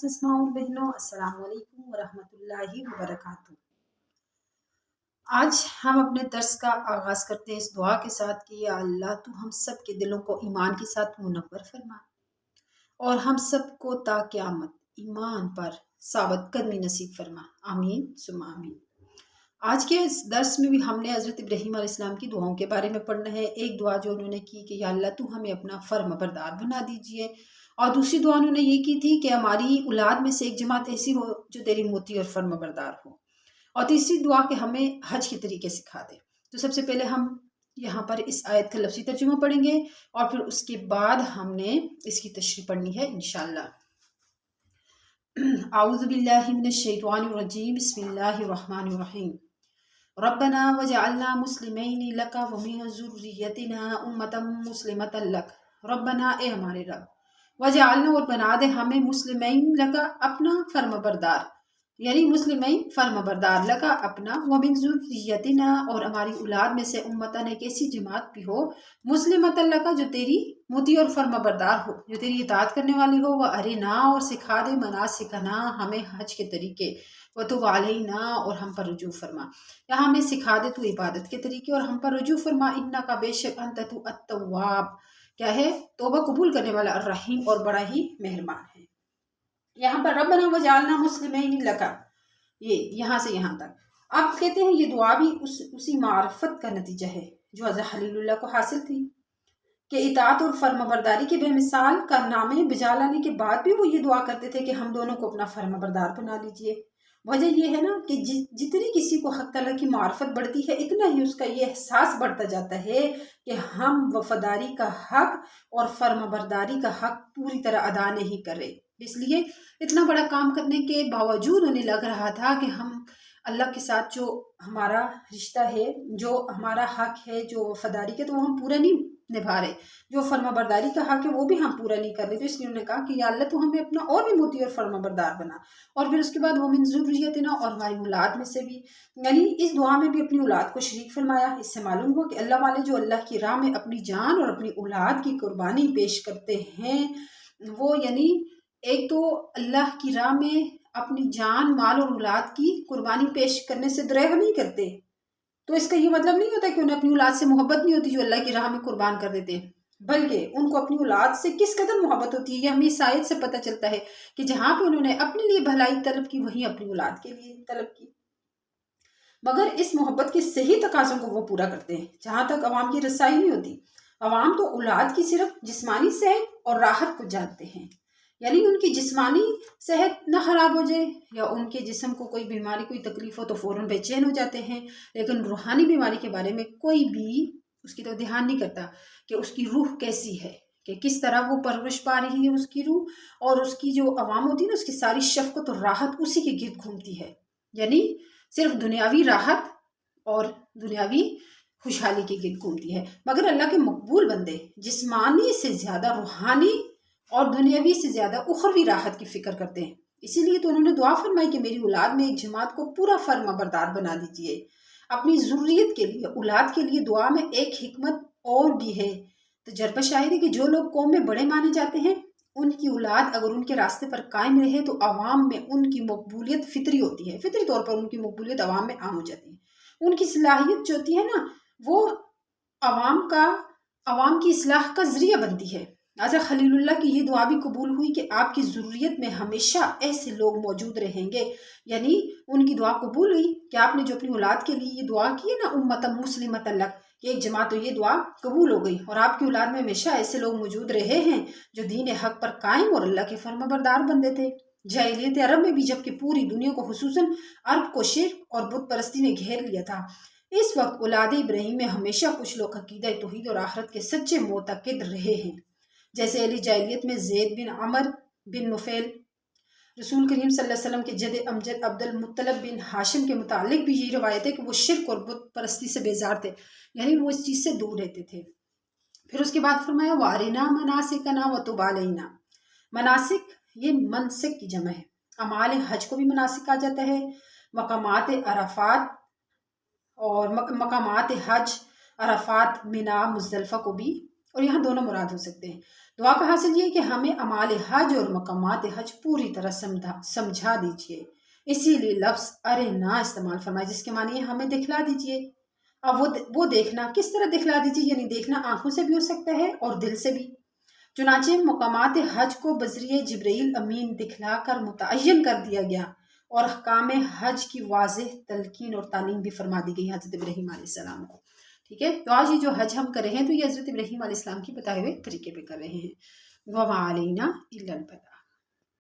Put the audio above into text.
और बहनों, अस्सलाम वालेकुम वरहमतुल्लाहि वबरकातुहू। आज हम अपने दर्स का आगाज़ करते हैं इस दुआ के साथ कि या अल्लाह तू हम सब के दिलों को ईमान के साथ मुनव्वर फरमा और हम सब को ता क़यामत ईमान पर साबित कदमी नसीब फरमा। आमीन सुम्मा आमीन। आज के इस दर्स में भी हमने हज़रत इब्राहीम अलैहिस्सलाम की दुआओं के बारे में पढ़ना है। एक दुआ जो उन्होंने की कि या अल्लाह तू हमें अपना फर्माबरदार बना दीजिए, और दूसरी दुआ उन्होंने ये की थी कि हमारी औलाद में से एक जमात ऐसी हो जो तेरी मोती और फर्माबरदार हो, और तीसरी दुआ कि हमें हज के तरीके सिखा दे। तो सबसे पहले हम यहाँ पर इस आयत का लफ्ज़ी तर्जुमा पढ़ेंगे और फिर उसके बाद हमने इसकी तशरीह पढ़नी है इंशाअल्लाह। आऊज़ु बिल्लाहि मिनश शैतानिर रजीम, बिस्मिल्लाहिर रहमानिर रहीम। रब्बना वजअलना मुस्लिमैनि लका व मिन ज़ुर्रिय्यतिना उम्मतम मुस्लिमतन लक। रब्बना, ए हमारे रब, वजअलना, और बना दे हमें, मुस्लिमैन लका, अपना फर्माबरदार, यानी मुस्लिमैन फर्माबरदार, लका अपना, व मिन ज़ुर्रिय्यतिना, और हमारी औलाद में से, उम्मतन एक ऐसी जमात भी हो, मुस्लिमतन लका, जो तेरी मुती और फर्माबरदार हो, जो तेरी इताअत करने वाली हो, व अरिना, और सिखा दे, मनासिकना, हमें हज के तरीके, व तुब अलैना, और हम पर रुजू फरमा, या हमें सिखा दे तू इबादत के तरीके और हम पर रुजू फरमा। इन्ना का बेशक अंत तू अत्तवाब, क्या है, तौबा कबूल करने वाला, अर्रहीम, और बड़ा ही मेहरबान है। यहाँ पर रब्बना वजअलना मुस्लिमैन लका, ये यहाँ से यहाँ तक। अब कहते हैं ये दुआ भी उसी मार्फत का नतीजा है जो हज़रत खलीलुल्लाह को हासिल थी कि इताअत और फर्माबरदारी के बेमिसाल कारनामे बजा लाने के बाद भी वो ये दुआ करते थे कि हम दोनों को अपना फर्माबरदार बना लीजिए। वजह यह है ना कि जितनी किसी को हक ताला की मार्फत बढ़ती है, इतना ही उसका ये एहसास बढ़ता जाता है कि हम वफादारी का हक और फर्माबरदारी का हक पूरी तरह अदा नहीं कर रहे। इसलिए इतना बड़ा काम करने के बावजूद उन्हें लग रहा था कि हम अल्लाह के साथ जो हमारा रिश्ता है, जो हमारा हक है, जो वफादारी के, तो वो हम पूरा नहीं निभा रहे, जो फर्माबरदारी का हक है वो भी हम पूरा नहीं कर रहे। तो इसलिए उन्होंने कहा कि या अल्लाह तो हमें अपना और भी मोती और फर्माबरदार बना, और फिर उसके बाद वो मिन ज़ुर्रियतिना, और हमारी औलाद में से भी, यानी इस दुआ में भी अपनी औलाद को शरीक फरमाया। इससे मालूम हुआ कि अल्लाह वाले जो अल्लाह की राह में अपनी जान और अपनी औलाद की कुर्बानी पेश करते हैं, वो यानी एक तो अल्लाह की राह में अपनी जान, माल और औलाद की कुर्बानी पेश करने से दरेग नहीं करते। तो इसका ये मतलब नहीं होता कि उन्हें अपनी औलाद से मोहब्बत नहीं होती जो अल्लाह की राह में कुर्बान कर देते हैं, बल्कि उनको अपनी औलाद से किस कदर मोहब्बत होती है, ये हमें इस आयत से पता चलता है कि जहाँ पे उन्होंने अपने लिए भलाई तलब की, वहीं अपनी औलाद के लिए तलब की, मगर इस मोहब्बत के सही तकाज़ों को वो पूरा करते हैं। जहाँ तक अवाम की रसाई नहीं होती, अवाम तो औलाद की सिर्फ जिस्मानी सेहत और राहत को जानते हैं, यानी उनकी जिस्मानी सेहत ना ख़राब हो जाए या उनके जिस्म को कोई बीमारी, कोई तकलीफ हो तो फ़ौरन बेचैन हो जाते हैं, लेकिन रूहानी बीमारी के बारे में कोई भी उसकी तो ध्यान नहीं करता कि उसकी रूह कैसी है, कि किस तरह वो परवरिश पा रही है उसकी रूह, और उसकी जो अवाम होती है ना, उसकी सारी शफ़क़त और राहत उसी के गिर्द घूमती है। यानी सिर्फ दुनियावी राहत और दुनियावी खुशहाली के गिर्द घूमती है। मगर अल्लाह के मकबूल बंदे जिस्मानी से ज़्यादा रूहानी और दुनियावी से ज़्यादा उखरवी राहत की फ़िक्र करते हैं। इसीलिए तो उन्होंने दुआ फरमाई कि मेरी औलाद में एक जमात को पूरा फर्माबरदार बना दीजिए। अपनी ज़ुर्रियत के लिए, औलाद के लिए दुआ में एक हिकमत और भी है। तजर्बा शायद है कि जो लोग कौम में बड़े माने जाते हैं, उनकी औलाद अगर उनके रास्ते पर कायम रहे तो अवाम में उनकी मकबूलियत फितरी होती है, फितरी तौर पर उनकी मकबूलियत अवाम में आम हो जाती है। उनकी सलाहियत जो होती है ना, वो अवाम की इस्लाह का ज़रिया बनती है। हज़रत खलीलुल्लाह की ये दुआ भी कबूल हुई कि आपकी ज़ुर्रियत में हमेशा ऐसे लोग मौजूद रहेंगे, यानी उनकी दुआ कबूल हुई कि आपने जो अपनी औलाद के लिए ये दुआ की है ना, उम्मतम मुस्लिमतन लक, एक जमात, तो ये दुआ कबूल हो गई और आपकी औलाद में हमेशा ऐसे लोग मौजूद रहे हैं जो दीन हक पर कायम और अल्लाह के फर्माबरदार बंदे थे। जाहिलियत अरब में भी, जबकि पूरी दुनिया को, खुसूसन अरब को शिर्क और बुत परस्ती ने घेर लिया था, इस वक्त औलाद इब्राहीम में हमेशा कुछ लोग अकीदा तौहीद और आखिरत के सच्चे मोतक़िद रहे हैं। जैसे अली जाहिलियत में ज़ैद बिन अमर बिन नुफैल, रसूल करीम सल्लल्लाहु अलैहि वसल्लम के जद अमजद अब्दुल मुत्तलब बिन हाशिम के मुतालिक भी यही रवायत है कि वो शिर्क और बुत परस्ती से बेजार थे, यानी वो इस चीज़ से दूर रहते थे। फिर उसके बाद फरमाया वारिना मनासिकना व तुब अलैना। मनासिक ये मनसिक की जमा है। अमाल हज को भी मनासिक कहा जाता है। मकामात अराफात और मकामात हज, अराफात, मिना, मुज़दलिफ़ा को भी اور یہاں دونوں مراد ہو سکتے ہیں۔ دعا کا حاصل یہ کہ ہمیں اعمال حج اور مقامات حج پوری طرح سمجھا دیجئے، اسی لیے لفظ ارنا استعمال فرمائے، جس کے معنی ہے ہمیں دکھلا دیجئے۔ اب وہ دیکھنا کس طرح دکھلا دیجئے، یعنی دیکھنا آنکھوں سے بھی ہو سکتا ہے اور دل سے بھی۔ چنانچہ مقامات حج کو بذریعہ جبرائیل امین دکھلا کر متعین کر دیا گیا، اور احکام حج کی واضح تلقین اور تعلیم بھی فرما دی گئی حضرت ابراہیم علیہ السلام کو۔ ٹھیک ہے، تو آج یہ جو حج ہم کر رہے ہیں تو یہ حضرت ابراہیم علیہ السلام کی بتائے ہوئے طریقے پہ کر رہے ہیں۔ وَمَا عَلَيْنَا إِلَّا الْبَلَاغُ۔